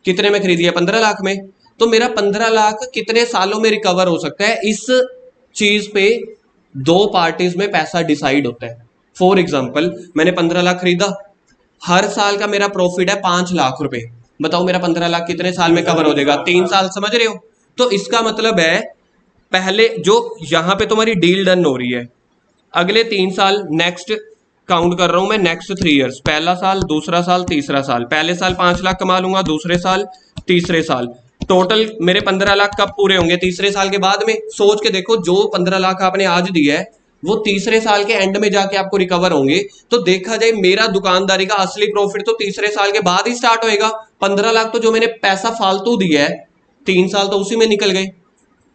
कितने में खरीदी है, 15 लाख में, तो मेरा 15 लाख कितने सालों में रिकवर हो सकता है, इस चीज पे दो पार्टीज में पैसा डिसाइड होता है। फॉर एग्जाम्पल मैंने 15 लाख खरीदा, हर साल का मेरा प्रॉफिट है 5 लाख रुपए, बताओ मेरा 15 लाख कितने साल में कवर हो जाएगा, 3 साल, समझ रहे हो। तो इसका मतलब है पहले जो यहां पे तुम्हारी डील डन हो रही है, अगले 3 साल नेक्स्ट काउंट कर रहा हूं मैं, नेक्स्ट 3 इयर्स, पहला साल, दूसरा साल, तीसरा साल, पहले साल 5 लाख कमा लूंगा, दूसरे साल, तीसरे साल, टोटल मेरे 15 लाख कब पूरे होंगे, तीसरे साल के बाद में। सोच के देखो जो 15 लाख आपने आज दिया है वो तीसरे साल के एंड में जाके आपको रिकवर होंगे, तो देखा जाए मेरा दुकानदारी का असली प्रॉफिट तो तीसरे साल के बाद ही स्टार्ट होएगा। 15 लाख तो जो मैंने पैसा फालतू दिया है, 3 साल तो उसी में निकल गए।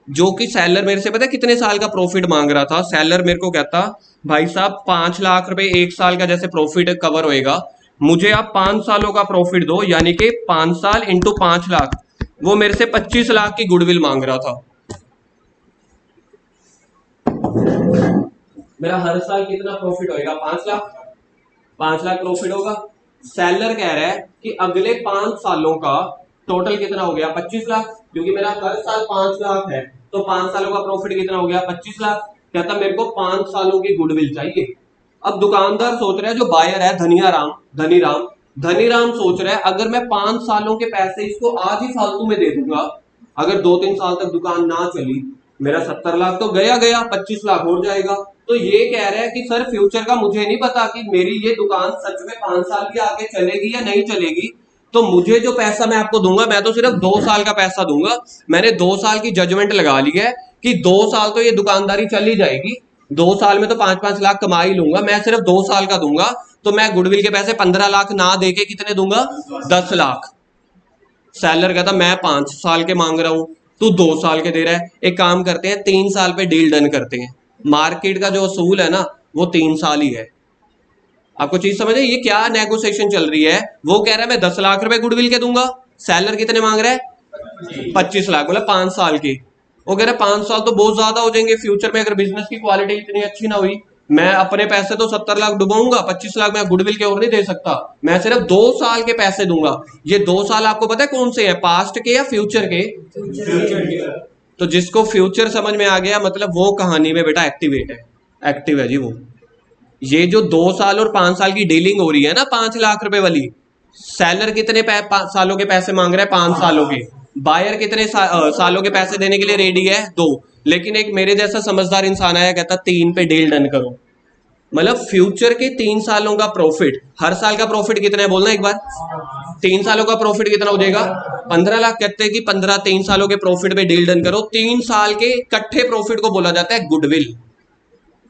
जो कि सेलर मेरे से पता है कितने साल का प्रॉफिट मांग रहा था, सेलर मेरे को कहता भाई साहब 5 लाख रुपए 1 साल का जैसे प्रॉफिट कवर होएगा, मुझे आप 5 सालों का प्रॉफिट दो, यानी कि 5 साल इंटू 5 लाख, वो मेरे से 25 लाख की गुडविल मांग रहा था। मेरा हर साल कितना प्रॉफिट होएगा, 5 लाख, 5 लाख प्रॉफिट होगा। सेलर कह रहा है कि अगले 5 सालों का टोटल कितना हो गया, 25 लाख, क्योंकि मेरा हर साल 5 लाख है, तो 5 सालों का प्रॉफिट कितना हो गया, 25 लाख। कहता मेरे को 5 सालों की गुडविल चाहिए। अब दुकानदार सोच रहा है, जो बायर है धनीराम सोच रहा है अगर मैं 5 सालों के पैसे इसको आज ही फालतू में दे दूंगा, अगर 2-3 साल तक दुकान ना चली, मेरा 70 लाख तो गया गया, 25 लाख हो जाएगा। तो ये कह रहा है कि सर फ्यूचर का मुझे नहीं पता कि मेरी ये दुकान सच में 5 साल की आगे चलेगी या नहीं चलेगी, तो मुझे जो पैसा मैं आपको दूंगा मैं तो सिर्फ 2 साल का पैसा दूंगा। मैंने 2 साल की जजमेंट लगा ली है कि 2 साल तो ये दुकानदारी चली जाएगी, 2 साल में तो 5-5 लाख कमा ही लूंगा, मैं सिर्फ 2 साल का दूंगा। तो मैं गुडविल के पैसे 15 लाख ना देके कितने दूंगा, 10 लाख। सेलर कहता मैं 5 साल के मांग रहा हूं, तू 2 साल के दे रहा है, एक काम करते हैं 3 साल पे डील डन करते हैं। मार्केट का जो असूल है ना वो 3 साल ही है। आपको चीज समझ है, ये क्या नेगोशिएशन चल रही है, वो कह रहा है मैं 10 लाख रुपए गुडविल के दूंगा, सेलर कितने मांग रहा है, 25 लाख, मतलब 5 साल के। वो कह रहा है 5 साल तो बहुत ज्यादा हो जाएंगे, फ्यूचर में अगर बिजनेस की क्वालिटी इतनी अच्छी ना हुई, मैं अपने पैसे तो 70 लाख डुबाऊंगा, 25 लाख मैं गुडविल के और नहीं दे सकता, मैं सिर्फ 2 साल के पैसे दूंगा। ये 2 साल आपको पता है कौन से हैं, पास्ट के या फ्यूचर के, तो जिसको फ्यूचर समझ में आ गया मतलब वो कहानी में बेटा एक्टिवेट है, एक्टिव है जी वो। ये जो 2 साल और 5 साल की डीलिंग हो रही है ना 5 लाख रुपए वाली, सेलर कितने सालों के पैसे मांग रहा है, 5 सालों के, बायर कितने सालों के पैसे देने के लिए रेडी है, 2। लेकिन एक मेरे जैसा समझदार इंसान आया कहता 3 पे डील डन करो, मतलब फ्यूचर के 3 सालों का प्रॉफिट, हर साल का प्रॉफिट कितना है बोलना एक बार, 3 सालों का प्रॉफिट कितना हो जाएगा, 15 लाख। कहते हैं कि 3 सालों के प्रॉफिट पे डील डन करो, 3 साल के इकट्ठे प्रॉफिट को बोला जाता है गुडविल।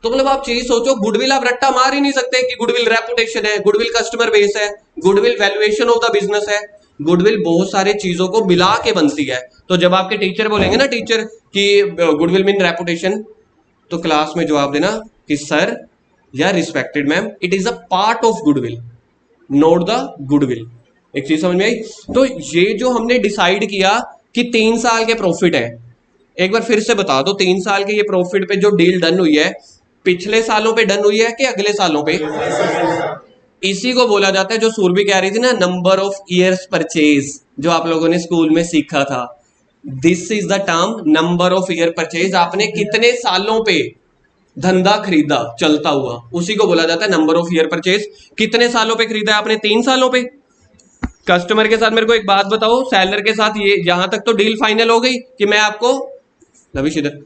तो मतलब आप चीज सोचो, गुडविल आप रट्टा मार ही नहीं सकते कि गुडविल रेपुटेशन है, गुडविल कस्टमर बेस है, goodwill valuation of the business है, गुडविल बहुत सारे चीजों को मिला के बनती है। तो जब आपके टीचर बोलेंगे ना, टीचर कि गुडविल मीन रेपुटेशन, तो क्लास में जवाब देना कि सर या respected ma'am, it is a part of goodwill, note the goodwill. एक चीज समझ में आई। तो ये जो हमने डिसाइड किया कि 3 साल के प्रॉफिट है, एक बार फिर से बता दो, 3 साल के ये प्रॉफिट पे जो डील डन हुई है, पिछले सालों पे डन हुई है कि अगले सालों पे, इसी को बोला जाता है, जो सूरभि कह रही थी ना, नंबर ऑफ ईयर्स परचेज, जो आप लोगों ने स्कूल में सीखा था, this is the term number of year purchase. आपने कितने सालों पे धंधा खरीदा चलता हुआ, उसी को बोला जाता है नंबर ऑफ ईयर परचेज। कितने सालों पे खरीदा है आपने, 3 सालों पे। कस्टमर के साथ मेरे को एक बात बताओ, सेलर के साथ ये यहां तक तो डील फाइनल हो गई कि मैं आपको, नवीश इधर,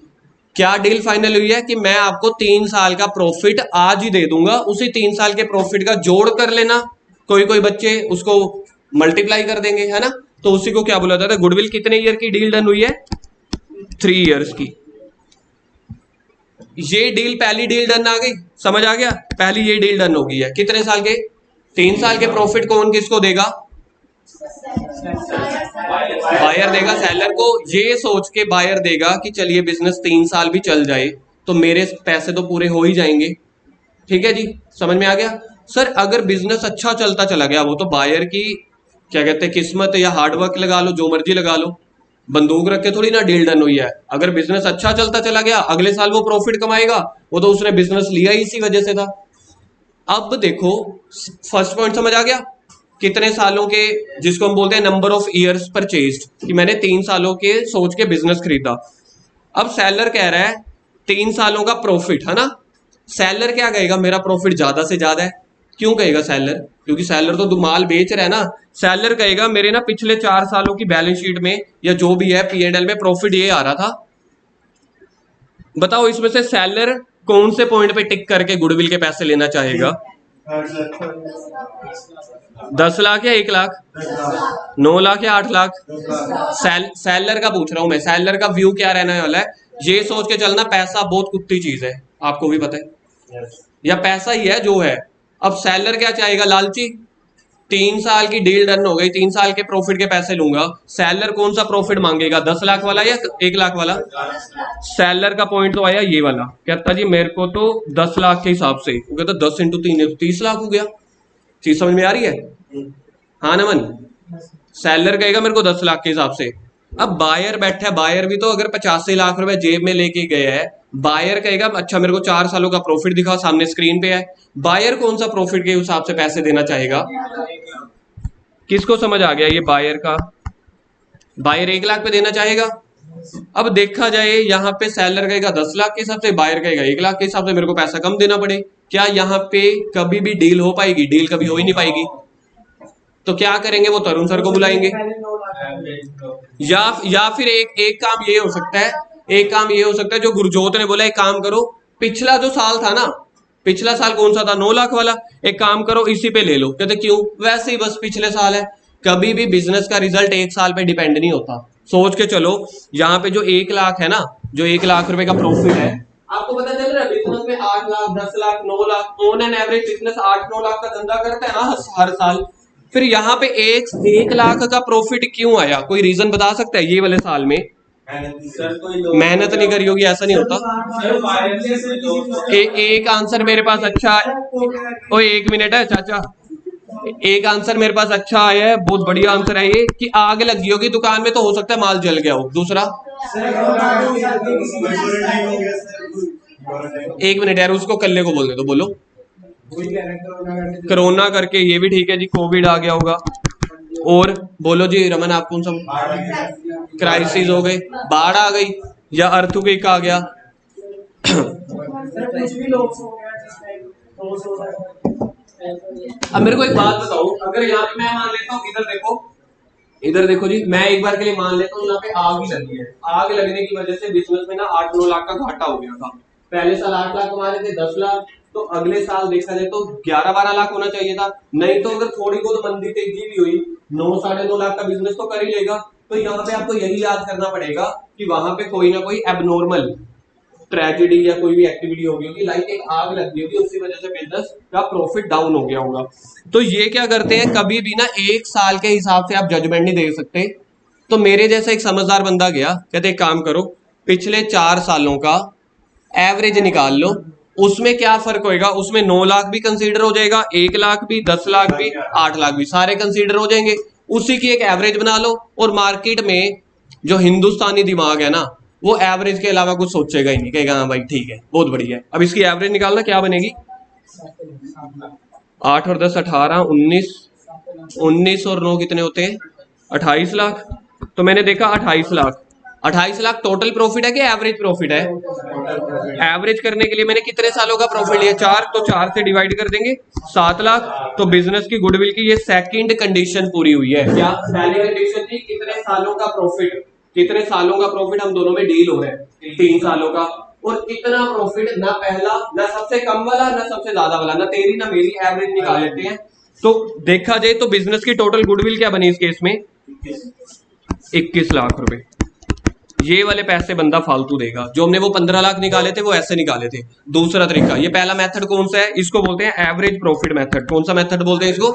क्या डील फाइनल हुई है कि मैं आपको 3 साल का प्रॉफिट आज ही दे दूंगा, उसी 3 साल के प्रॉफिट का जोड़ कर लेना, कोई कोई बच्चे उसको मल्टीप्लाई कर देंगे, है ना, तो उसी को क्या बोला जाता है गुडविल। कितने ईयर की डील डन हुई है, 3 इयर्स की। ये डील, पहली डील डन आ गई, समझ आ गया, पहली ये डील डन हो गई है। कितने साल के? 3 साल के। प्रॉफिट कौन किसको देगा? बायर देगा सेलर को। ये सोच के बायर देगा कि चलिए बिजनेस 3 साल भी चल जाए तो मेरे पैसे तो पूरे हो ही जाएंगे। ठीक है जी, समझ में आ गया। सर अगर बिजनेस अच्छा चलता चला गया, वो तो बायर की क्या कहते हैं किस्मत या हार्डवर्क लगा लो, जो मर्जी लगा लो, बंदूक रख के थोड़ी ना डील डन हुई है। अगर बिजनेस अच्छा चलता चला गया, अगले साल वो प्रॉफिट कमाएगा, वो तो उसने बिजनेस लिया ही इसी वजह से था। अब देखो, फर्स्ट पॉइंट समझ आ गया? कितने सालों के, जिसको हम बोलते हैं नंबर ऑफ ईयर्स परचेज्ड, कि मैंने 3 सालों के सोच के बिजनेस खरीदा। अब सेलर कह रहा है 3 सालों का प्रॉफिट है ना। सेलर क्या कहेगा? मेरा प्रॉफिट ज्यादा से ज्यादा है। क्यों कहेगा सेलर? क्योंकि सेलर तो माल बेच रहा है ना। सेलर कहेगा मेरे ना पिछले 4 सालों की बैलेंस शीट में या जो भी है P&L में प्रॉफिट ये आ रहा था। बताओ इसमें से सेलर कौन से पॉइंट पे टिक करके गुडविल के पैसे लेना चाहेगा? 10 लाख या 1 लाख? 9 लाख या 8 लाख? सेलर का पूछ रहा हूं मैं, सेलर का व्यू क्या रहने वाला है? ये सोच के चलना पैसा बहुत कुत्ती चीज है, आपको भी पता है, या पैसा ही है जो है। अब सेलर क्या चाहेगा? लालची। 3 साल की डील डन हो गई, 3 साल के प्रॉफिट के पैसे लूंगा। सेलर कौन सा प्रॉफिट मांगेगा? 10 लाख वाला या 1 लाख वाला? सेलर का पॉइंट तो आया ये वाला, कहता जी मेरे को तो 10 लाख के हिसाब से, वो कहता 10 × 3 तो 30 लाख हो गया। चीज समझ में आ रही है? हाँ नमन, सेलर कहेगा मेरे को 10 लाख के हिसाब से। अब बायर बैठा है, बायर भी तो अगर 85 लाख रुपए जेब में लेके गया है, बायर कहेगा अच्छा मेरे को 4 सालों का प्रॉफिट दिखाओ, सामने स्क्रीन पे है। बायर कौन सा प्रॉफिट के हिसाब से पैसे देना चाहेगा? किसको समझ आ गया ये बायर का? बायर 1 लाख पे देना चाहेगा। अब देखा जाए यहाँ पे सेलर कहेगा 10 लाख के हिसाब से, बायर कहेगा 1 लाख के हिसाब से, मेरे को पैसा कम देना पड़े। क्या यहाँ पे कभी भी डील हो पाएगी? डील कभी हो ही नहीं पाएगी। तो क्या करेंगे? वो तरुण सर को बुलाएंगे, या फिर एक काम ये हो सकता है, एक काम ये हो सकता है जो गुरजोत ने बोला, एक काम करो, पिछला जो साल था ना, पिछला साल कौन सा था? 9 लाख वाला। एक काम करो इसी पे ले लो। कहते क्यों? वैसे ही बस पिछले साल है। कभी भी बिजनेस का रिजल्ट 1 साल पे डिपेंड नहीं होता। सोच के चलो, यहाँ पे जो 1 लाख है ना, जो 1 लाख रुपए का प्रॉफिट है, आपको पता चल रहा है बिजनेस में 8 lakh 10 lakh 9 lakh on an average business 8-9 lakh का धंधा करता है ना हर साल। फिर यहाँ पे 1 लाख का प्रॉफिट क्यों आया? कोई रीजन बता सकता है? ये वाले साल में मेहनत नहीं करी होगी, ऐसा नहीं होता। एक आंसर मेरे पास अच्छा है। ओ 1 मिनट है चाचा, एक आंसर मेरे पास अच्छा आया है, बहुत बढ़िया आंसर है ये, कि आग लगी होगी दुकान में तो हो सकता है माल जल गया हो। दूसरा 1 मिनट यार, उसको कल्ले को बोल दे, तो बोलो। कोरोना करके, ये भी ठीक है जी, कोविड आ गया होगा। और बोलो जी रमन, आप कौन सा? क्राइसिस हो गए, बाढ़ आ गई, या अर्थक्वेक आ गया। अब मेरे को एक बात बताओ, अगर यहाँ पे मैं मान लेता हूँ, इधर देखो, इधर देखो जी, मैं एक बार के लिए मान लेता हूँ यहाँ पे आग ही लगी है। आग लगने की वजह से बिजनेस में ना 8-9 लाख का घाटा हो गया था। पहले साल 8 लाख कमा रहे थे, 10 लाख, तो अगले साल देखा जाए तो 11-12 लाख होना चाहिए था। नहीं तो अगर थोड़ी बहुत मंदी तेजी भी हुई, 9-9.5 लाख का बिजनेस तो कर ही लेगा। तो यहाँ पे आपको यही याद करना पड़ेगा कि वहां पे कोई ना कोई एबनॉर्मल ट्रेजेडी या कोई भी एक्टिविटी होगी होगी, लाइक एक आग लगी होगी, उसी वजह से बिजनेस का प्रॉफिट डाउन हो गया होगा। तो ये क्या करते हैं, कभी भी ना 1 साल के हिसाब से आप जजमेंट नहीं दे सकते। तो मेरे जैसा एक समझदार बंदा गया, कहते एक काम करो, पिछले 4 सालों का एवरेज निकाल लो, उसमें क्या फर्क होएगा, उसमें 9 लाख भी कंसीडर हो जाएगा, 1 लाख भी, 10 लाख भी, 8 लाख भी, सारे कंसीडर हो जाएंगे। उसी की एक एवरेज बना लो, और मार्केट में जो हिंदुस्तानी दिमाग है ना, वो एवरेज के अलावा कुछ सोचेगा ही नहीं, कहेगा हाँ भाई ठीक है बहुत बढ़िया है। अब इसकी एवरेज निकालना, क्या बनेगी? 8 और 10 18, 19, 19 और 9 कितने होते हैं? 28 लाख। तो मैंने देखा 28 लाख, 28 लाख टोटल प्रॉफिट है कि एवरेज प्रॉफिट है? एवरेज करने के लिए मैंने कितने सालों का प्रॉफिट लिया? 4, तो 4 से डिवाइड कर देंगे, 7 लाख। तो बिजनेस की गुडविल की ये सेकंड कंडीशन पूरी हुई है। क्या पहली कंडीशन थी? कितने सालों का प्रॉफिट, कितने सालों का प्रॉफिट हम दोनों में डील हो रहे हैं, 3 सालों का। और कितना प्रॉफिट, ना पहला, ना सबसे कम वाला, ना सबसे ज्यादा वाला, ना तेरी ना मेरी, एवरेज निकाल लेते हैं। तो देखा जाए तो बिजनेस की टोटल गुडविल क्या बनी इस केस में? 21 लाख रुपए। ये वाले पैसे बंदा फालतू देगा। जो हमने वो 15 लाख निकाले थे वो ऐसे निकाले थे। दूसरा तरीका, ये पहला मेथड कौन सा है, इसको बोलते हैं एवरेज प्रॉफिट मेथड। कौन सा मेथड बोलते हैं इसको,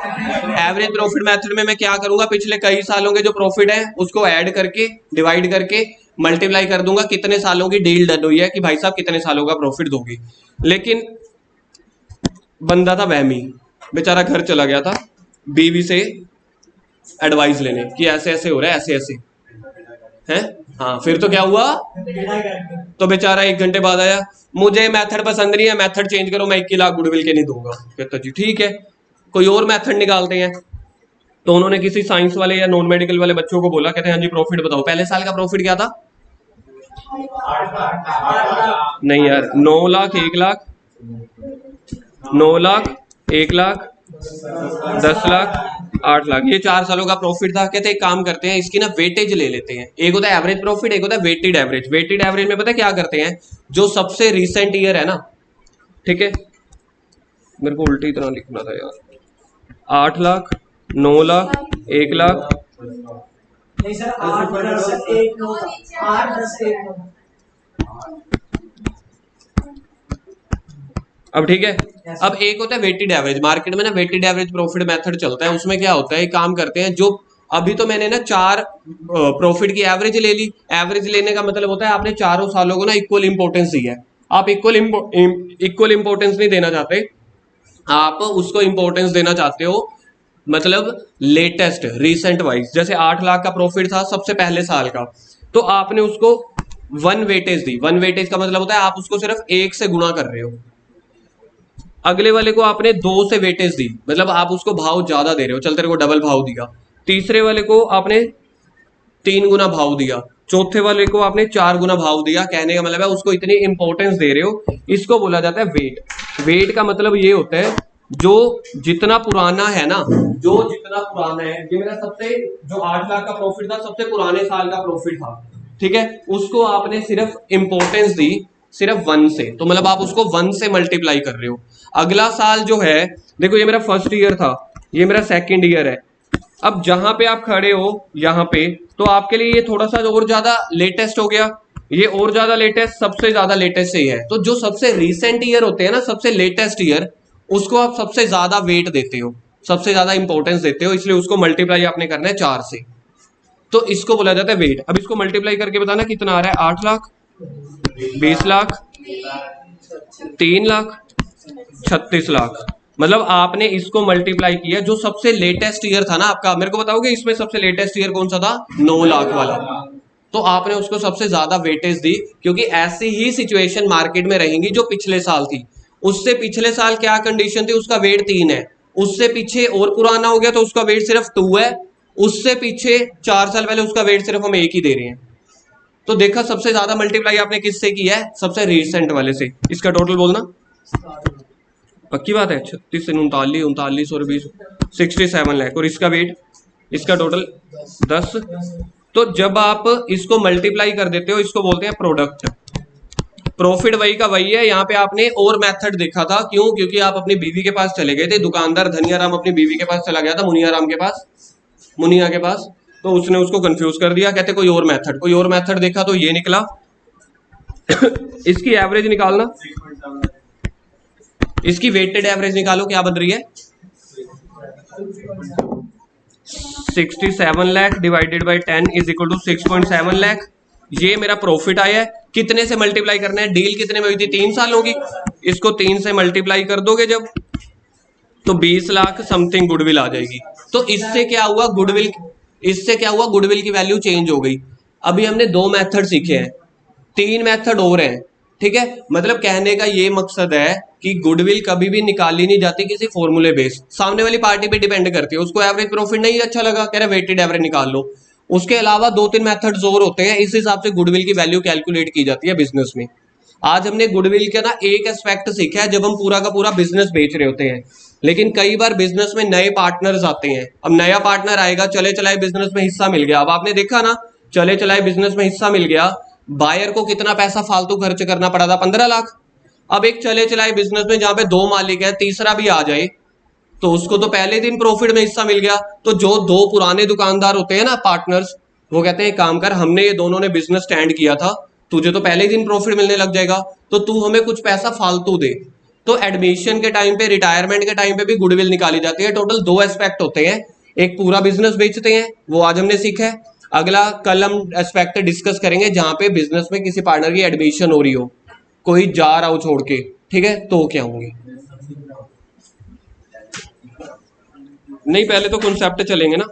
एवरेज प्रॉफिट मेथड में मैं क्या करूंगा, पिछले कई सालों के जो प्रॉफिट है उसको ऐड करके डिवाइड करके मल्टीप्लाई कर दूंगा कितने सालों की डील डन हुई है कि भाई साहब कितने सालों का प्रॉफिट दोगी। लेकिन बंदा था वहमी, बेचारा घर चला गया था बीवी से एडवाइस लेने कि ऐसे ऐसे हो रहा है, ऐसे ऐसे है। हाँ, फिर तो क्या हुआ, तो बेचारा 1 घंटे बाद आया, मुझे मेथड पसंद नहीं है, मेथड चेंज करो, मैं 21 लाख गुडविल के नहीं दूंगा। कहता जी ठीक है, कोई और मेथड निकालते हैं। तो उन्होंने किसी साइंस वाले या नॉन मेडिकल वाले बच्चों को बोला, कहते हैं हाँ जी प्रॉफिट बताओ। पहले साल का प्रॉफिट क्या था, नहीं यार, 9 लाख 1 लाख, 9 लाख 1 लाख 10 लाख 8 लाख, ये 4 सालों का प्रॉफिट था। कहते एक काम करते हैं, इसकी ना वेटेज ले लेते हैं। एक होता है एवरेज प्रॉफिट, एक होता है वेटेड एवरेज। वेटेड एवरेज में पता है क्या करते हैं, जो सबसे रिसेंट ईयर है ना, ठीक है, मेरे को उल्टी तरह लिखना था यार, 8 लाख 9 लाख 1 लाख, नहीं सर, 8 10 1 9 8 10 1 9। अब ठीक है। अब एक होता है वेटेड एवरेज। मार्केट में ना वेटेड एवरेज प्रॉफिट मेथड चलता है। उसमें क्या होता है, एक काम करते हैं, जो अभी तो मैंने ना 4 प्रॉफिट की एवरेज ले ली। एवरेज लेने का मतलब होता है आपने चारों सालों को ना इक्वल इंपॉर्टेंस दी है। आप इक्वल इंपॉर्टेंस नहीं देना चाहते, आप उसको इंपॉर्टेंस देना चाहते हो मतलब लेटेस्ट रिसेंट वाइज। जैसे 8 लाख का प्रॉफिट था सबसे पहले साल का, तो आपने उसको 1 वेटेज दी। 1 वेटेज का मतलब होता है आप उसको सिर्फ 1 से गुणा कर रहे हो। अगले वाले को आपने 2 से वेटेज दी, मतलब आप उसको भाव ज्यादा दे रहे हो, चल तेरे को डबल भाव दिया। तीसरे वाले को आपने 3 गुना भाव दिया, चौथे वाले को आपने 4 गुना भाव दिया। कहने का मतलब है उसको इतनी इंपॉर्टेंस दे रहे हो। इसको बोला जाता है वेट। वेट का मतलब ये होता है जो जितना पुराना है ना, जो जितना पुराना है, ये मेरा सबसे जो 8 लाख का प्रॉफिट था सबसे पुराने साल का प्रॉफिट था, ठीक है, उसको आपने सिर्फ इंपॉर्टेंस दी सिर्फ 1 से, तो मतलब आप उसको 1 से मल्टीप्लाई कर रहे हो। अगला साल जो है, देखो ये मेरा फर्स्ट ईयर था, ये मेरा सेकंड ईयर है। अब जहां पे आप खड़े हो यहाँ पे, तो आपके लिए ये थोड़ा सा और ज्यादा लेटेस्ट हो गया, ये और ज्यादा लेटेस्ट, सबसे ज्यादा लेटेस्ट ही है। तो जो सबसे रिसेंट ईयर होते हैं ना, सबसे लेटेस्ट ईयर, उसको आप सबसे ज्यादा वेट देते हो, सबसे ज्यादा इंपॉर्टेंस देते हो, इसलिए उसको मल्टीप्लाई आपने करना है 4 से। तो इसको बोला जाता है वेट। अब इसको मल्टीप्लाई करके बताना कितना आ रहा है, 8 लाख 20 लाख 3 लाख 36 लाख। मतलब आपने इसको मल्टीप्लाई किया, जो सबसे लेटेस्ट ईयर था ना आपका, मेरे को बताओगे इसमें सबसे लेटेस्ट ईयर कौन सा था, 9 लाख वाला, तो आपने उसको सबसे ज्यादा वेटेज दी। क्योंकि ऐसी ही सिचुएशन मार्केट में रहेंगी जो पिछले साल थी। उससे पिछले साल क्या कंडीशन थी, उसका वेट 3 है, उससे पीछे और पुराना हो गया तो उसका वेट सिर्फ 2 है, उससे पीछे 4 साल पहले उसका वेट सिर्फ हम 1 ही दे रहे हैं। तो देखा सबसे ज्यादा मल्टीप्लाई आपने किससे की है, सबसे रिसेंट वाले से। इसका टोटल बोलना, पक्की बात है, 36 से 39 39 और 20 67 लाख। और इसका वेट, इसका टोटल 10। तो जब आप इसको मल्टीप्लाई कर देते हो, इसको बोलते हैं प्रोडक्ट। प्रॉफिट वही का वही है। यहाँ पे आपने और मेथड देखा था, क्यों, क्योंकि आप अपनी बीवी के पास चले गए थे। दुकानदार धनियाराम अपनी बीवी के पास चला गया था, मुनियाराम के पास, मुनिया के पास, तो उसने उसको कंफ्यूज कर दिया। कहते कोई और मेथड देखा तो ये निकला। इसकी एवरेज निकालना, इसकी वेटेड एवरेज निकालो, क्या बन रही है, 67 lakh divided by 10 is equal to 6.7 lakh. ये मेरा प्रॉफिट आया है। कितने से मल्टीप्लाई करना है, डील कितने में हुई थी, 3 सालों की, इसको 3 से मल्टीप्लाई कर दोगे जब, तो 20 लाख समथिंग गुडविल आ जाएगी। तो इससे क्या हुआ, गुडविल, इससे क्या हुआ, गुडविल की वैल्यू चेंज हो गई। अभी हमने 2 मेथड सीखे हैं, 3 मेथड और हैं, ठीक है। मतलब कहने का ये मकसद है कि गुडविल कभी भी निकाली नहीं जाती किसी फॉर्मूले बेस, सामने वाली पार्टी पे डिपेंड करती है। उसको एवरेज प्रॉफिट नहीं अच्छा लगा, कह रहा वेटेड एवरेज निकाल लो। उसके अलावा 2-3 मेथड्स और होते हैं, इस हिसाब से गुडविल की वैल्यू कैलकुलेट की जाती है बिजनेस में। आज हमने गुडविल का ना एक एस्पेक्ट सीखा है, जब हम पूरा का पूरा बिजनेस बेच रहे होते हैं। लेकिन कई बार बिजनेस में नए पार्टनर्स आते हैं। अब नया पार्टनर आएगा, चले चलाए बिजनेस में हिस्सा मिल गया। अब आपने देखा ना, चले चलाए बिजनेस में हिस्सा मिल गया, बायर को कितना पैसा फालतू खर्च करना पड़ा था, 15 लाख। अब एक चले चलाए बिजनेस में जहां पे 2 मालिक है, तीसरा भी आ जाए तो उसको तो पहले दिन प्रॉफिट में हिस्सा मिल गया। तो जो 2 पुराने दुकानदार होते हैं ना, पार्टनर्स, वो कहते हैं एक काम कर, हमने ये दोनों ने बिजनेस स्टैंड किया था, तुझे तो पहले ही दिन प्रॉफिट मिलने लग जाएगा, तो तू हमें कुछ पैसा फालतू दे। तो एडमिशन के टाइम पे, रिटायरमेंट के टाइम पे भी गुडविल निकाली जाती है। टोटल 2 एस्पेक्ट होते हैं, एक पूरा बिजनेस बेचते हैं, वो आज हमने सीखा है। अगला कल हम एस्पेक्ट डिस्कस करेंगे जहां पे बिजनेस में किसी पार्टनर की एडमिशन हो रही हो, कोई जा रहा हो छोड़ के, ठीक है, तो क्या होंगे। नहीं, पहले तो कॉन्सेप्ट चलेंगे ना।